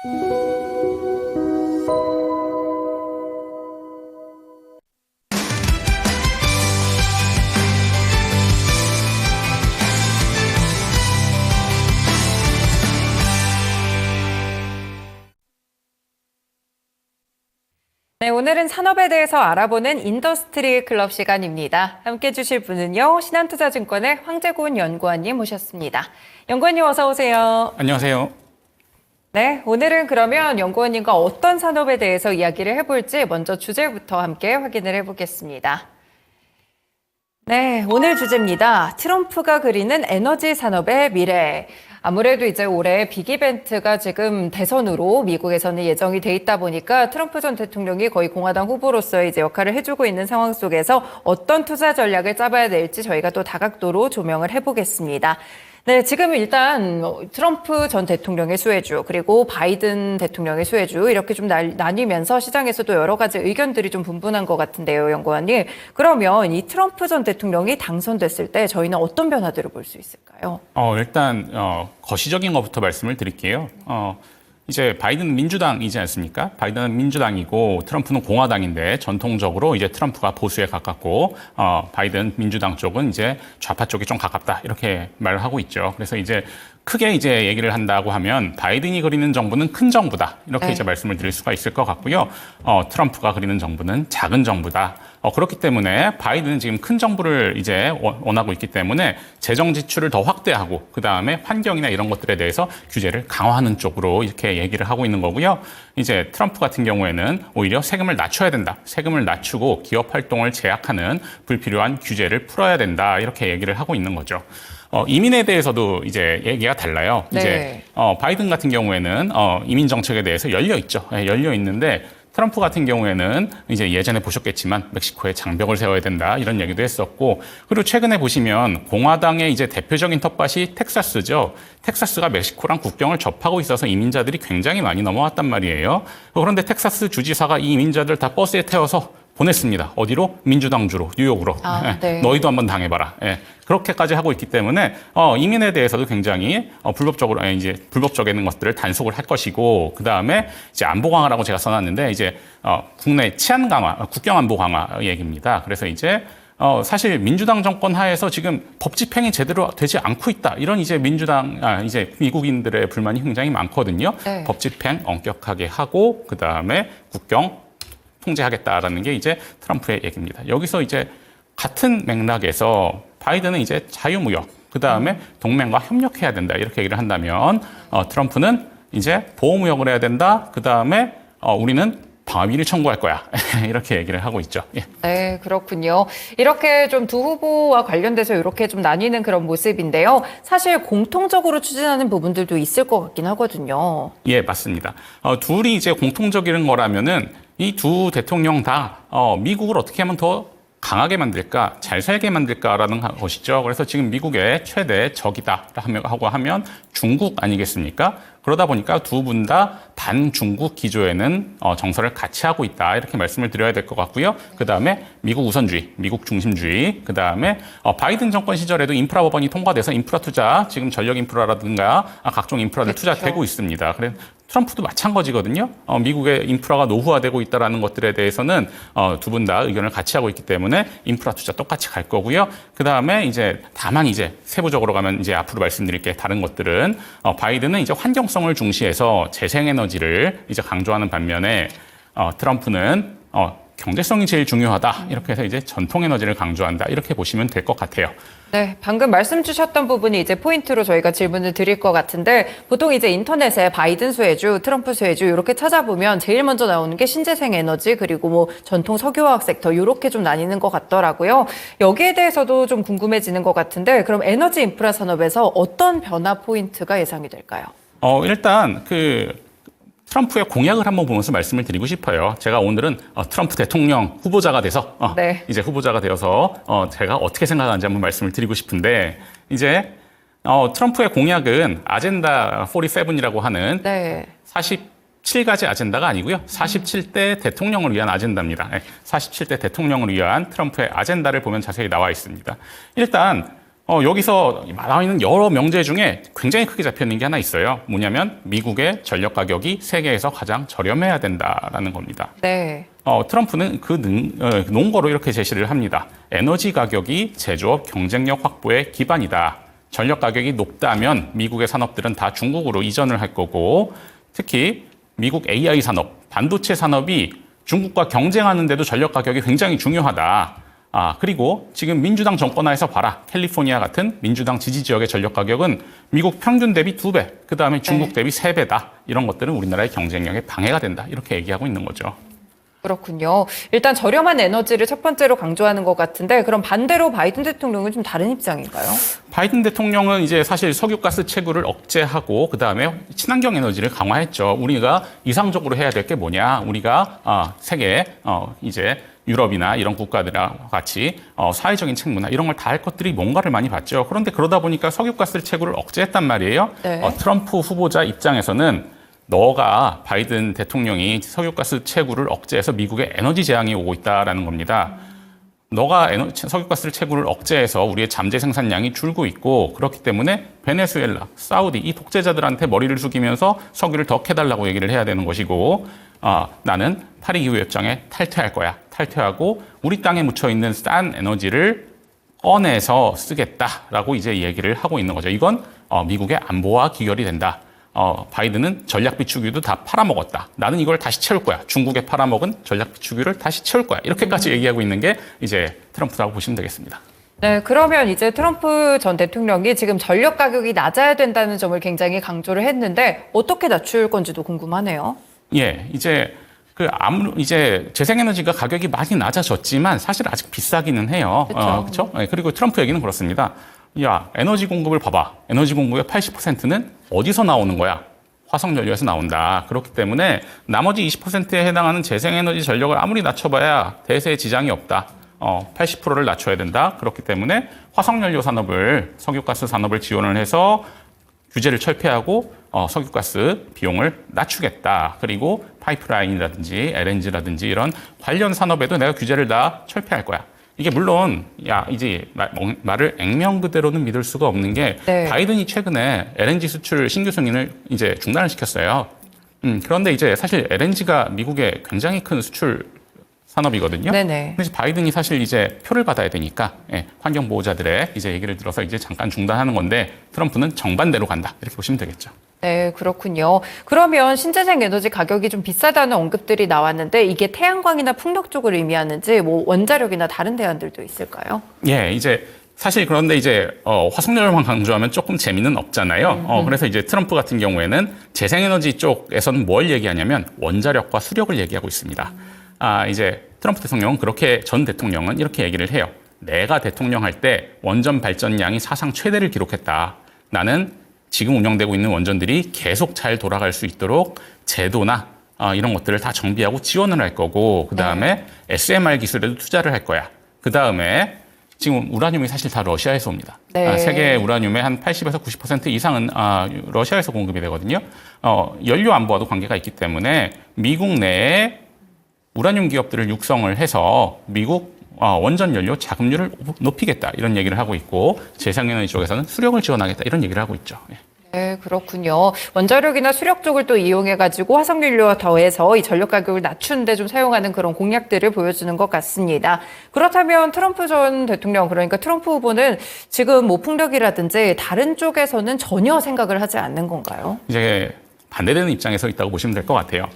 네, 오늘은 산업에 대해서 알아보는 인더스트리 클럽 시간입니다. 함께 해주실 분은요, 신한투자증권의 황재곤 연구원님 모셨습니다. 연구원님 어서 오세요. 안녕하세요. 네, 오늘은 그러면 연구원님과 어떤 산업에 대해서 이야기를 해볼지 먼저 주제부터 함께 확인을 해보겠습니다. 네, 오늘 주제입니다. 트럼프가 그리는 에너지 산업의 미래. 아무래도 이제 올해 빅 이벤트가 지금 대선으로 미국에서는 예정이 돼 있다 보니까 트럼프 전 대통령이 거의 공화당 후보로서의 이제 역할을 해주고 있는 상황 속에서 어떤 투자 전략을 짜봐야 될지 저희가 또 다각도로 조명을 해보겠습니다. 네, 지금 일단 트럼프 전 대통령의 수혜주 그리고 바이든 대통령의 수혜주 이렇게 좀 나뉘면서 시장에서도 여러 가지 의견들이 좀 분분한 것 같은데요, 연구원님. 그러면 이 트럼프 전 대통령이 당선됐을 때 저희는 어떤 변화들을 볼 수 있을까요? 일단 거시적인 것부터 말씀을 드릴게요. 이제 바이든은 민주당이지 않습니까? 바이든은 민주당이고 트럼프는 공화당인데 전통적으로 이제 트럼프가 보수에 가깝고 바이든 민주당 쪽은 이제 좌파 쪽에 좀 가깝다 이렇게 말을 하고 있죠. 그래서 이제 크게 이제 얘기를 한다고 하면 바이든이 그리는 정부는 큰 정부다 이렇게 이제 말씀을 드릴 수가 있을 것 같고요. 트럼프가 그리는 정부는 작은 정부다. 그렇기 때문에 바이든은 지금 큰 정부를 이제 원하고 있기 때문에 재정 지출을 더 확대하고 그 다음에 환경이나 이런 것들에 대해서 규제를 강화하는 쪽으로 이렇게 얘기를 하고 있는 거고요. 이제 트럼프 같은 경우에는 오히려 세금을 낮춰야 된다. 세금을 낮추고 기업 활동을 제약하는 불필요한 규제를 풀어야 된다. 이렇게 얘기를 하고 있는 거죠. 이민에 대해서도 이제 얘기가 달라요. 네. 이제 바이든 같은 경우에는 이민 정책에 대해서 열려 있죠. 열려 있는데 트럼프 같은 경우에는 이제 예전에 보셨겠지만 멕시코에 장벽을 세워야 된다 이런 얘기도 했었고 그리고 최근에 보시면 공화당의 이제 대표적인 텃밭이 텍사스죠. 텍사스가 멕시코랑 국경을 접하고 있어서 이민자들이 굉장히 많이 넘어왔단 말이에요. 그런데 텍사스 주지사가 이 이민자들 다 버스에 태워서 보냈습니다. 어디로? 민주당 주로, 뉴욕으로. 네. 너희도 한번 당해봐라. 그렇게까지 하고 있기 때문에 이민에 대해서도 굉장히 불법적으로 이제 불법적인 것들을 단속을 할 것이고 그 다음에 이제 안보 강화라고 제가 써놨는데 이제 국내 치안 강화, 국경 안보 강화 얘기입니다. 그래서 이제 사실 민주당 정권 하에서 지금 법 집행이 제대로 되지 않고 있다. 이런 이제 이제 미국인들의 불만이 굉장히 많거든요. 네. 법 집행 엄격하게 하고 그 다음에 국경 통제하겠다라는 게 이제 트럼프의 얘기입니다. 여기서 이제 같은 맥락에서 바이든은 이제 자유무역, 그 다음에 동맹과 협력해야 된다 이렇게 얘기를 한다면 트럼프는 이제 보호무역을 해야 된다. 그 다음에 우리는 방어비를 청구할 거야 이렇게 얘기를 하고 있죠. 예. 네, 그렇군요. 이렇게 좀 두 후보와 관련돼서 이렇게 좀 나뉘는 그런 모습인데요. 사실 공통적으로 추진하는 부분들도 있을 것 같긴 하거든요. 예, 맞습니다. 둘이 이제 공통적인 거라면은 이 두 대통령 다 미국을 어떻게 하면 더 강하게 만들까, 잘 살게 만들까라는 것이죠. 그래서 지금 미국의 최대 적이다라고 하면 중국 아니겠습니까? 그러다 보니까 두 분 다 반중국 기조에는 정서를 같이 하고 있다 이렇게 말씀을 드려야 될 것 같고요. 그 다음에 미국 우선주의, 미국 중심주의, 그 다음에 바이든 정권 시절에도 인프라 법안이 통과돼서 인프라 투자, 지금 전력 인프라라든가 각종 인프라들 그렇죠. 투자되고 있습니다. 그래서 트럼프도 마찬가지거든요. 미국의 인프라가 노후화되고 있다는 것들에 대해서는 두 분 다 의견을 같이 하고 있기 때문에 인프라 투자 똑같이 갈 거고요. 그 다음에 이제 다만 이제 세부적으로 가면 이제 앞으로 말씀드릴 게 다른 것들은 바이든은 이제 환경성을 중시해서 재생에너지를 이제 강조하는 반면에 트럼프는 경제성이 제일 중요하다. 이렇게 해서 이제 전통 에너지를 강조한다. 이렇게 보시면 될 것 같아요. 네, 방금 말씀 주셨던 부분이 이제 포인트로 저희가 질문을 드릴 것 같은데 보통 이제 인터넷에 바이든 수혜주, 트럼프 수혜주 이렇게 찾아보면 제일 먼저 나오는 게 신재생 에너지 그리고 뭐 전통 석유화학 섹터 이렇게 좀 나뉘는 것 같더라고요. 여기에 대해서도 좀 궁금해지는 것 같은데 그럼 에너지 인프라 산업에서 어떤 변화 포인트가 예상이 될까요? 일단 트럼프의 공약을 한번 보면서 말씀을 드리고 싶어요. 제가 오늘은 트럼프 대통령 후보자가 돼서 네. 이제 후보자가 되어서 제가 어떻게 생각하는지 한번 말씀을 드리고 싶은데 이제 트럼프의 공약은 아젠다 47이라고 하는 네. 47가지 아젠다가 아니고요. 47대 대통령을 위한 아젠다입니다. 47대 대통령을 위한 트럼프의 아젠다를 보면 자세히 나와 있습니다. 일단 여기서 나와 있는 여러 명제 중에 굉장히 크게 잡혀 있는 게 하나 있어요. 뭐냐면 미국의 전력 가격이 세계에서 가장 저렴해야 된다라는 겁니다. 네. 트럼프는 그 논거로 이렇게 제시를 합니다. 에너지 가격이 제조업 경쟁력 확보의 기반이다. 전력 가격이 높다면 미국의 산업들은 다 중국으로 이전을 할 거고, 특히 미국 AI 산업, 반도체 산업이 중국과 경쟁하는데도 전력 가격이 굉장히 중요하다. 그리고 지금 민주당 정권 하에서 봐라. 캘리포니아 같은 민주당 지지 지역의 전력 가격은 미국 평균 대비 2배, 그 다음에 중국 대비 3배다. 이런 것들은 우리나라의 경쟁력에 방해가 된다. 이렇게 얘기하고 있는 거죠. 그렇군요. 일단 저렴한 에너지를 첫 번째로 강조하는 것 같은데 그럼 반대로 바이든 대통령은 좀 다른 입장인가요? 바이든 대통령은 이제 사실 석유가스 채굴을 억제하고 그다음에 친환경 에너지를 강화했죠. 우리가 이상적으로 해야 될 게 뭐냐? 우리가 세계 이제 유럽이나 이런 국가들과 같이 사회적인 책무나 이런 걸 다 할 것들이 뭔가를 많이 봤죠. 그런데 그러다 보니까 석유가스 채굴을 억제했단 말이에요. 네. 트럼프 후보자 입장에서는 너가 바이든 대통령이 석유가스 채굴을 억제해서 미국의 에너지 재앙이 오고 있다라는 겁니다. 너가 석유가스 채굴을 억제해서 우리의 잠재 생산량이 줄고 있고 그렇기 때문에 베네수엘라, 사우디 이 독재자들한테 머리를 숙이면서 석유를 더 캐달라고 얘기를 해야 되는 것이고 나는 파리 기후협정에 탈퇴할 거야. 탈퇴하고 우리 땅에 묻혀있는 싼 에너지를 꺼내서 쓰겠다라고 이제 얘기를 하고 있는 거죠. 이건 미국의 안보와 귀결이 된다. 바이든은 전략 비축유도 다 팔아먹었다. 나는 이걸 다시 채울 거야. 중국에 팔아먹은 전략 비축유를 다시 채울 거야. 이렇게까지 얘기하고 있는 게 이제 트럼프라고 보시면 되겠습니다. 네, 그러면 이제 트럼프 전 대통령이 지금 전력 가격이 낮아야 된다는 점을 굉장히 강조를 했는데 어떻게 낮출 건지도 궁금하네요. 예, 이제 이제 재생에너지가 가격이 많이 낮아졌지만 사실 아직 비싸기는 해요. 그렇죠? 그리고 트럼프 얘기는 그렇습니다. 야, 에너지 공급을 봐봐. 에너지 공급의 80%는 어디서 나오는 거야? 화석연료에서 나온다. 그렇기 때문에 나머지 20%에 해당하는 재생에너지 전력을 아무리 낮춰봐야 대세에 지장이 없다. 80%를 낮춰야 된다. 그렇기 때문에 화석연료 산업을, 석유가스 산업을 지원을 해서 규제를 철폐하고 석유가스 비용을 낮추겠다. 그리고 파이프라인이라든지 LNG라든지 이런 관련 산업에도 내가 규제를 다 철폐할 거야. 이게 물론 이제 말을 액면 그대로는 믿을 수가 없는 게 네. 바이든이 최근에 LNG 수출 신규 승인을 이제 중단을 시켰어요. 그런데 이제 사실 LNG가 미국의 굉장히 큰 수출 산업이거든요. 네네. 그래서 바이든이 사실 이제 표를 받아야 되니까 환경 보호자들의 이제 얘기를 들어서 이제 잠깐 중단하는 건데 트럼프는 정반대로 간다 이렇게 보시면 되겠죠. 네, 그렇군요. 그러면 신재생 에너지 가격이 좀 비싸다는 언급들이 나왔는데 이게 태양광이나 풍력 쪽을 의미하는지 뭐 원자력이나 다른 대안들도 있을까요? 예, 이제 사실 그런데 이제 화석연료만 강조하면 조금 재미는 없잖아요. 그래서 이제 트럼프 같은 경우에는 재생에너지 쪽에서는 뭘 얘기하냐면 원자력과 수력을 얘기하고 있습니다. 이제 트럼프 대통령은 전 대통령은 이렇게 얘기를 해요. 내가 대통령 할 때 원전 발전량이 사상 최대를 기록했다. 나는 지금 운영되고 있는 원전들이 계속 잘 돌아갈 수 있도록 제도나 이런 것들을 다 정비하고 지원을 할 거고 그다음에 SMR 기술에도 투자를 할 거야. 그다음에 지금 우라늄이 사실 다 러시아에서 옵니다. 네. 세계 우라늄의 한 80에서 90% 이상은 러시아에서 공급이 되거든요. 연료 안보와도 관계가 있기 때문에 미국 내에 우라늄 기업들을 육성을 해서 미국 원전 연료 자급률을 높이겠다 이런 얘기를 하고 있고 재생에너지 쪽에서는 수력을 지원하겠다 이런 얘기를 하고 있죠. 네, 그렇군요. 원자력이나 수력 쪽을 또 이용해가지고 화석연료와 더해서 이 전력 가격을 낮추는데 좀 사용하는 그런 공약들을 보여주는 것 같습니다. 그렇다면 트럼프 전 대통령, 그러니까 트럼프 후보는 지금 뭐 풍력이라든지 다른 쪽에서는 전혀 생각을 하지 않는 건가요? 이제 반대되는 입장에서 있다고 보시면 될 것 같아요.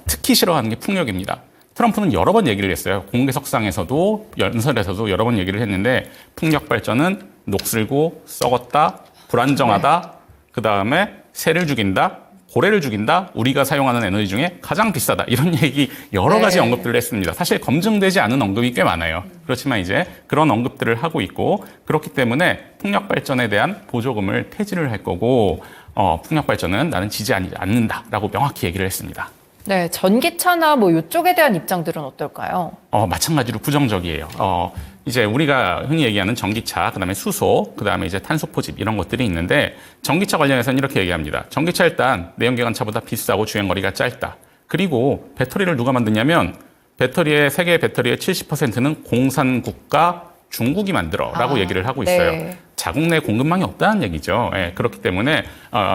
특히 싫어하는 게 풍력입니다. 트럼프는 여러 번 얘기를 했어요. 공개석상에서도 연설에서도 여러 번 얘기를 했는데 풍력 발전은 녹슬고 썩었다, 불안정하다, 그다음에 새를 죽인다, 고래를 죽인다, 우리가 사용하는 에너지 중에 가장 비싸다. 이런 얘기 여러 가지 언급들을 했습니다. 사실 검증되지 않은 언급이 꽤 많아요. 그렇지만 이제 그런 언급들을 하고 있고 그렇기 때문에 풍력 발전에 대한 보조금을 폐지를 할 거고 풍력 발전은 나는 지지하지 않는다라고 명확히 얘기를 했습니다. 네, 전기차나 뭐 이쪽에 대한 입장들은 어떨까요? 마찬가지로 부정적이에요. 이제 우리가 흔히 얘기하는 전기차, 그다음에 수소, 그다음에 이제 탄소 포집 이런 것들이 있는데 전기차 관련해서는 이렇게 얘기합니다. 전기차 일단 내연기관차보다 비싸고 주행거리가 짧다. 그리고 배터리를 누가 만드냐면 세계 배터리의 70%는 공산국가 중국이 만들어라고 얘기를 하고 있어요. 네. 자국 내 공급망이 없다는 얘기죠. 예, 그렇기 때문에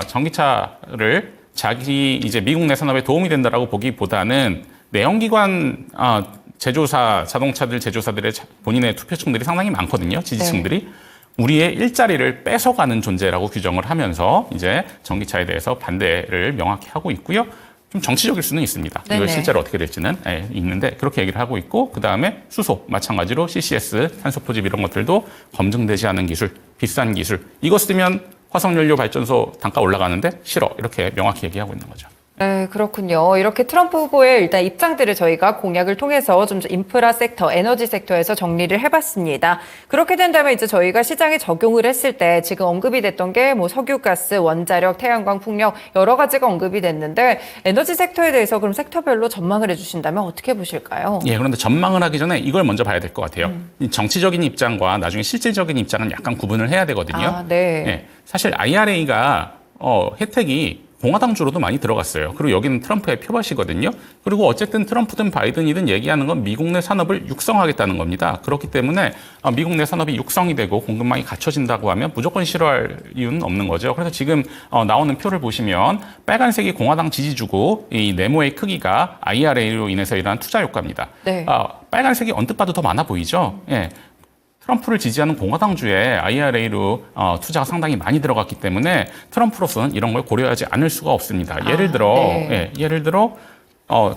전기차를 자기 이제 미국 내 산업에 도움이 된다라고 보기보다는 내연기관 제조사, 자동차들 제조사들의 본인의 투표층들이 상당히 많거든요. 지지층들이. 우리의 일자리를 뺏어가는 존재라고 규정을 하면서 이제 전기차에 대해서 반대를 명확히 하고 있고요. 좀 정치적일 수는 있습니다. 네네. 이걸 실제로 어떻게 될지는 있는데 그렇게 얘기를 하고 있고 그다음에 수소 마찬가지로 CCS 탄소 포집 이런 것들도 검증되지 않은 기술, 비싼 기술 이거 쓰면 화석연료 발전소 단가 올라가는데 싫어 이렇게 명확히 얘기하고 있는 거죠. 네, 그렇군요. 이렇게 트럼프 후보의 일단 입장들을 저희가 공약을 통해서 좀 인프라 섹터, 에너지 섹터에서 정리를 해봤습니다. 그렇게 된다면 이제 저희가 시장에 적용을 했을 때 지금 언급이 됐던 게 뭐 석유가스, 원자력, 태양광, 풍력 여러 가지가 언급이 됐는데 에너지 섹터에 대해서 그럼 섹터별로 전망을 해주신다면 어떻게 보실까요? 예, 그런데 전망을 하기 전에 이걸 먼저 봐야 될 것 같아요. 이 정치적인 입장과 나중에 실질적인 입장은 약간 구분을 해야 되거든요. 아, 네. 예, 사실 IRA가 혜택이 공화당 주로도 많이 들어갔어요. 그리고 여기는 트럼프의 표밭이거든요. 그리고 어쨌든 트럼프든 바이든이든 얘기하는 건 미국 내 산업을 육성하겠다는 겁니다. 그렇기 때문에 미국 내 산업이 육성이 되고 공급망이 갖춰진다고 하면 무조건 싫어할 이유는 없는 거죠. 그래서 지금 나오는 표를 보시면 빨간색이 공화당 지지주고 이 네모의 크기가 IRA로 인해서 일어난 투자 효과입니다. 네. 빨간색이 언뜻 봐도 더 많아 보이죠. 예. 트럼프를 지지하는 공화당주에 IRA로 투자가 상당히 많이 들어갔기 때문에 트럼프로서는 이런 걸 고려하지 않을 수가 없습니다. 예를 들어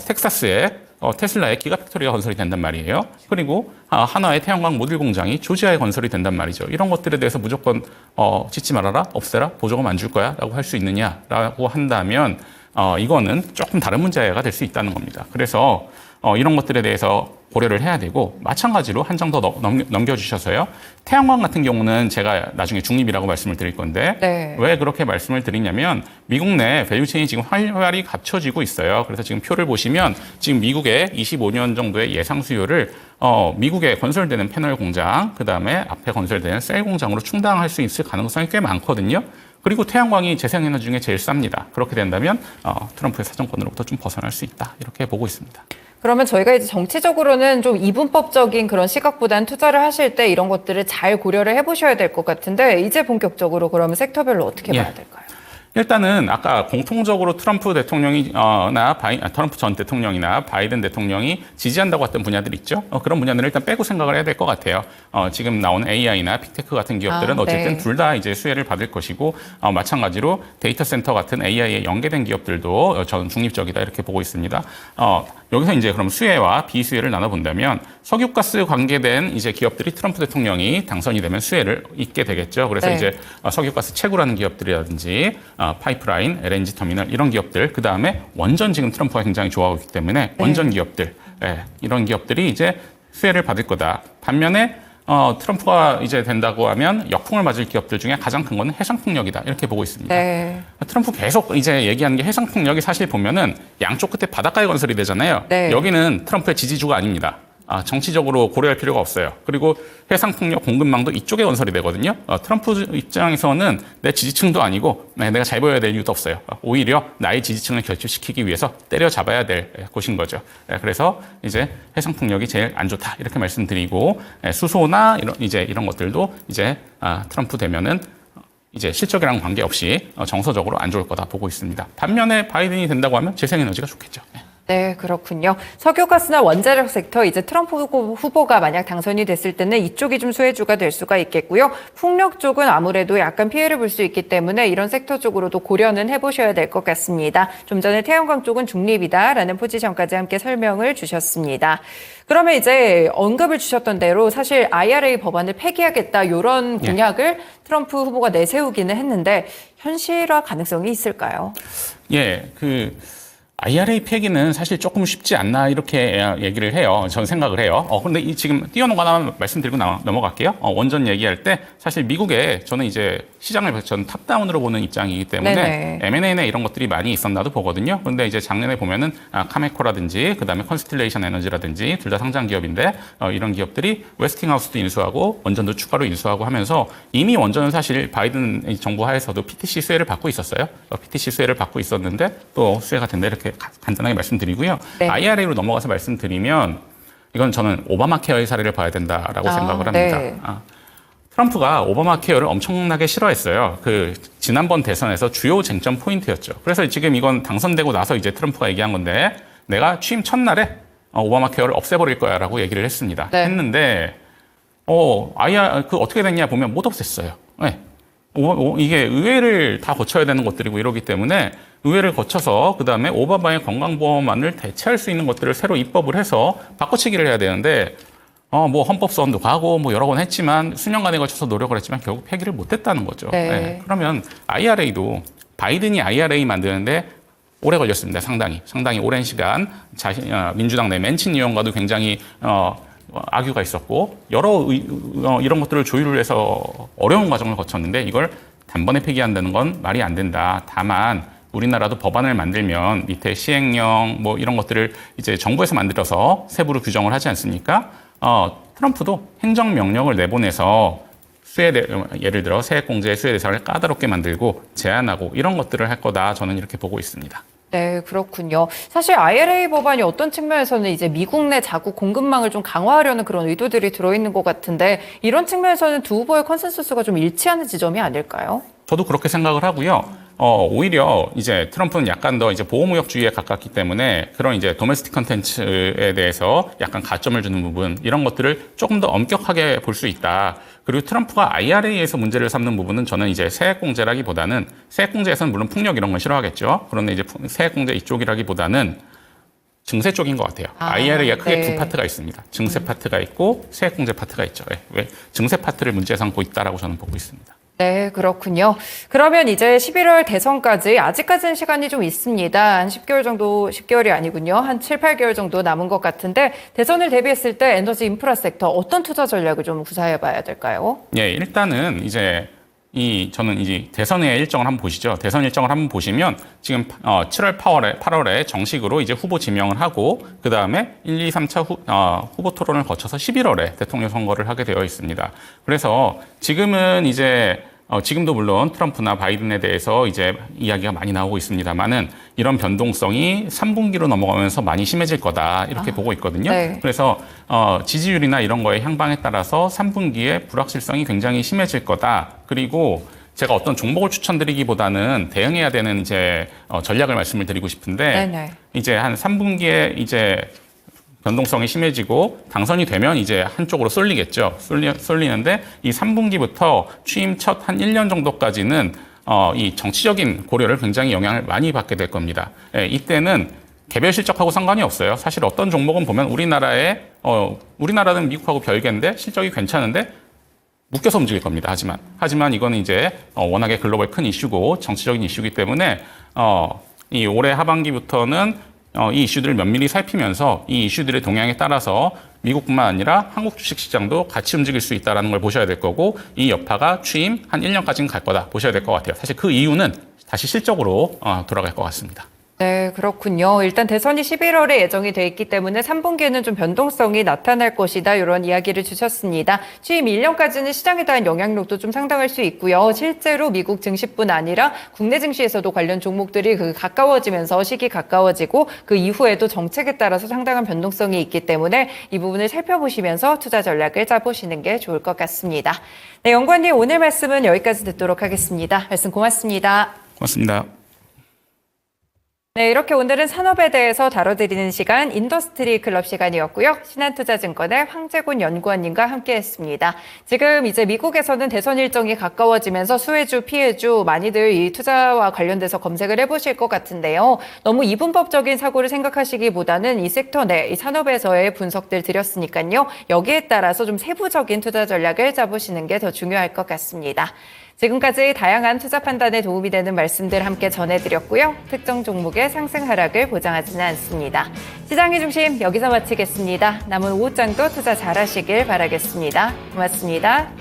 텍사스에 테슬라의 기가팩토리가 건설이 된단 말이에요. 그리고 한화의 태양광 모듈 공장이 조지아에 건설이 된단 말이죠. 이런 것들에 대해서 무조건 짓지 말아라, 없애라, 보조금 안 줄 거야 라고 할 수 있느냐라고 한다면 이거는 조금 다른 문제가 될 수 있다는 겁니다. 그래서 이런 것들에 대해서 고려를 해야 되고 마찬가지로 한 장 더 넘겨주셔서요. 태양광 같은 경우는 제가 나중에 중립이라고 말씀을 드릴 건데 네. 왜 그렇게 말씀을 드리냐면 미국 내 밸류체인이 지금 활발히 갖춰지고 있어요. 그래서 지금 표를 보시면 지금 미국의 25년 정도의 예상 수요를 미국에 건설되는 패널 공장 그다음에 앞에 건설되는 셀 공장으로 충당할 수 있을 가능성이 꽤 많거든요. 그리고 태양광이 재생에너지 중에 제일 쌉니다. 그렇게 된다면 트럼프의 사정권으로부터 좀 벗어날 수 있다. 이렇게 보고 있습니다. 그러면 저희가 이제 정치적으로는 좀 이분법적인 그런 시각보다는 투자를 하실 때 이런 것들을 잘 고려를 해보셔야 될 것 같은데 이제 본격적으로 그러면 섹터별로 어떻게 봐야 될까요? 일단은 아까 공통적으로 트럼프 대통령이 트럼프 전 대통령이나 바이든 대통령이 지지한다고 했던 분야들 있죠. 그런 분야들을 일단 빼고 생각을 해야 될 것 같아요. 지금 나오는 AI나 빅테크 같은 기업들은 어쨌든 둘 다 이제 수혜를 받을 것이고 마찬가지로 데이터 센터 같은 AI에 연계된 기업들도 저는 중립적이다 이렇게 보고 있습니다. 여기서 이제 그럼 수혜와 비수혜를 나눠본다면 석유가스 관계된 이제 기업들이 트럼프 대통령이 당선이 되면 수혜를 입게 되겠죠. 그래서 이제 석유가스 채굴하는 기업들이라든지 파이프라인, LNG 터미널 이런 기업들, 그 다음에 원전 지금 트럼프가 굉장히 좋아하고 있기 때문에 원전 기업들, 이런 기업들이 이제 수혜를 받을 거다. 반면에 트럼프가 이제 된다고 하면 역풍을 맞을 기업들 중에 가장 큰 거는 해상풍력이다. 이렇게 보고 있습니다. 네. 트럼프 계속 이제 얘기하는 게 해상풍력이 사실 보면은 양쪽 끝에 바닷가에 건설이 되잖아요. 네. 여기는 트럼프의 지지주가 아닙니다. 정치적으로 고려할 필요가 없어요. 그리고 해상풍력 공급망도 이쪽에 건설이 되거든요. 트럼프 입장에서는 내 지지층도 아니고 내가 잘 보여야 될 이유도 없어요. 오히려 나의 지지층을 결집시키기 위해서 때려잡아야 될 곳인 거죠. 그래서 이제 해상풍력이 제일 안 좋다 이렇게 말씀드리고 수소나 이런 것들도 이제 트럼프 되면은 이제 실적이랑 관계없이 정서적으로 안 좋을 거다 보고 있습니다. 반면에 바이든이 된다고 하면 재생에너지가 좋겠죠. 네, 그렇군요. 석유가스나 원자력 섹터 이제 트럼프 후보가 만약 당선이 됐을 때는 이쪽이 좀 수혜주가 될 수가 있겠고요. 풍력 쪽은 아무래도 약간 피해를 볼 수 있기 때문에 이런 섹터 쪽으로도 고려는 해보셔야 될 것 같습니다. 좀 전에 태양광 쪽은 중립이다라는 포지션까지 함께 설명을 주셨습니다. 그러면 이제 언급을 주셨던 대로 사실 IRA 법안을 폐기하겠다 이런 공약을 트럼프 후보가 내세우기는 했는데 현실화 가능성이 있을까요? IRA 폐기는 사실 조금 쉽지 않나 이렇게 얘기를 해요. 저는 생각을 해요. 그런데 지금 띄워놓은 거 하나 말씀드리고 넘어갈게요. 원전 얘기할 때 사실 미국에 저는 이제 시장을 전 탑다운으로 보는 입장이기 때문에 네네. M&A나 이런 것들이 많이 있었나도 보거든요. 그런데 이제 작년에 보면은 카메코라든지 그다음에 컨스틸레이션 에너지라든지 둘 다 상장 기업인데 이런 기업들이 웨스팅하우스도 인수하고 원전도 추가로 인수하고 하면서 이미 원전은 사실 바이든 정부 하에서도 PTC 수혜를 받고 있었어요. PTC 수혜를 받고 있었는데 또 수혜가 된다 이렇게 간단하게 말씀드리고요. 네. IRA로 넘어가서 말씀드리면 이건 저는 오바마 케어의 사례를 봐야 된다라고 생각을 합니다. 네. 트럼프가 오바마 케어를 엄청나게 싫어했어요. 지난번 대선에서 주요 쟁점 포인트였죠. 그래서 지금 이건 당선되고 나서 이제 트럼프가 얘기한 건데 내가 취임 첫날에 오바마 케어를 없애버릴 거야 라고 얘기를 했습니다. 네. 했는데, 어떻게 됐냐 보면 못 없앴어요. 네. 이게 의회를 다 거쳐야 되는 것들이고 이러기 때문에 의회를 거쳐서 그 다음에 오바마의 건강보험안을 대체할 수 있는 것들을 새로 입법을 해서 바꿔치기를 해야 되는데 헌법소원도 가고 여러 번 했지만 수년간에 걸쳐서 노력을 했지만 결국 폐기를 못했다는 거죠. 네. 네. 그러면 IRA도 바이든이 IRA 만드는데 오래 걸렸습니다. 상당히 오랜 시간 민주당 내 맨친 의원과도 굉장히 악유가 있었고 이런 것들을 조율을 해서 어려운 과정을 거쳤는데 이걸 단번에 폐기한다는 건 말이 안 된다. 다만 우리나라도 법안을 만들면 밑에 시행령 이런 것들을 이제 정부에서 만들어서 세부로 규정을 하지 않습니까? 트럼프도 행정명령을 내보내서 예를 들어 세액공제의 수혜 대상을 까다롭게 만들고 제한하고 이런 것들을 할 거다. 저는 이렇게 보고 있습니다. 네, 그렇군요. 사실 IRA 법안이 어떤 측면에서는 이제 미국 내 자국 공급망을 좀 강화하려는 그런 의도들이 들어있는 것 같은데 이런 측면에서는 두 후보의 컨센서스가 좀 일치하는 지점이 아닐까요? 저도 그렇게 생각을 하고요. 오히려 이제 트럼프는 약간 더 이제 보호무역주의에 가깝기 때문에 그런 이제 도메스틱 컨텐츠에 대해서 약간 가점을 주는 부분 이런 것들을 조금 더 엄격하게 볼 수 있다. 그리고 트럼프가 IRA에서 문제를 삼는 부분은 저는 이제 세액공제라기보다는 세액공제에서는 물론 폭력 이런 건 싫어하겠죠. 그런데 이제 세액공제 이쪽이라기보다는 증세 쪽인 것 같아요. IRA가 크게 두 파트가 있습니다. 증세 파트가 있고 세액공제 파트가 있죠. 왜 증세 파트를 문제 삼고 있다라고 저는 보고 있습니다. 네, 그렇군요. 그러면 이제 11월 대선까지 아직까지는 시간이 좀 있습니다. 한 10개월 정도, 10개월이 아니군요. 한 7, 8개월 정도 남은 것 같은데 대선을 대비했을 때 에너지 인프라 섹터 어떤 투자 전략을 좀 구사해 봐야 될까요? 예, 일단은 이제 저는 이제 대선의 일정을 한번 보시죠. 대선 일정을 한번 보시면 지금 7월, 8월에 정식으로 이제 후보 지명을 하고 그 다음에 1, 2, 3차 후보 토론을 거쳐서 11월에 대통령 선거를 하게 되어 있습니다. 그래서 지금은 이제 지금도 물론 트럼프나 바이든에 대해서 이제 이야기가 많이 나오고 있습니다만은 이런 변동성이 3분기로 넘어가면서 많이 심해질 거다 이렇게 보고 있거든요. 네. 그래서 지지율이나 이런 거의 향방에 따라서 3분기에 불확실성이 굉장히 심해질 거다. 그리고 제가 어떤 종목을 추천드리기보다는 대응해야 되는 이제 전략을 말씀을 드리고 싶은데 네네. 이제 한 3분기에 이제 변동성이 심해지고 당선이 되면 이제 한쪽으로 쏠리겠죠. 쏠리는데 이 3분기부터 취임 첫 한 1년 정도까지는 이 정치적인 고려를 굉장히 영향을 많이 받게 될 겁니다. 예, 이때는 개별 실적하고 상관이 없어요. 사실 어떤 종목은 보면 우리나라는 미국하고 별개인데 실적이 괜찮은데 묶여서 움직일 겁니다. 하지만 이거는 이제 워낙에 글로벌 큰 이슈고 정치적인 이슈이기 때문에 이 올해 하반기부터는 이 이슈들을 면밀히 살피면서 이 이슈들의 동향에 따라서 미국뿐만 아니라 한국 주식시장도 같이 움직일 수 있다는 걸 보셔야 될 거고 이 여파가 취임 한 1년까지는 갈 거다 보셔야 될 것 같아요. 사실 그 이유는 다시 실적으로 돌아갈 것 같습니다. 네, 그렇군요. 일단 대선이 11월에 예정이 돼 있기 때문에 3분기에는 좀 변동성이 나타날 것이다. 이런 이야기를 주셨습니다. 취임 1년까지는 시장에 대한 영향력도 좀 상당할 수 있고요. 실제로 미국 증시뿐 아니라 국내 증시에서도 관련 종목들이 가까워지면서 시기 가까워지고 그 이후에도 정책에 따라서 상당한 변동성이 있기 때문에 이 부분을 살펴보시면서 투자 전략을 짜보시는 게 좋을 것 같습니다. 네, 연구원님 오늘 말씀은 여기까지 듣도록 하겠습니다. 말씀 고맙습니다. 고맙습니다. 네, 이렇게 오늘은 산업에 대해서 다뤄드리는 시간 인더스트리 클럽 시간이었고요. 신한투자증권의 황재곤 연구원님과 함께했습니다. 지금 이제 미국에서는 대선 일정이 가까워지면서 수혜주, 피해주 많이들 이 투자와 관련돼서 검색을 해보실 것 같은데요. 너무 이분법적인 사고를 생각하시기보다는 이 섹터 내, 이 산업에서의 분석들 드렸으니까요. 여기에 따라서 좀 세부적인 투자 전략을 짜보시는 게 더 중요할 것 같습니다. 지금까지 다양한 투자 판단에 도움이 되는 말씀들 함께 전해드렸고요. 특정 종목의 상승 하락을 보장하지는 않습니다. 시장의 중심 여기서 마치겠습니다. 남은 오후장도 투자 잘하시길 바라겠습니다. 고맙습니다.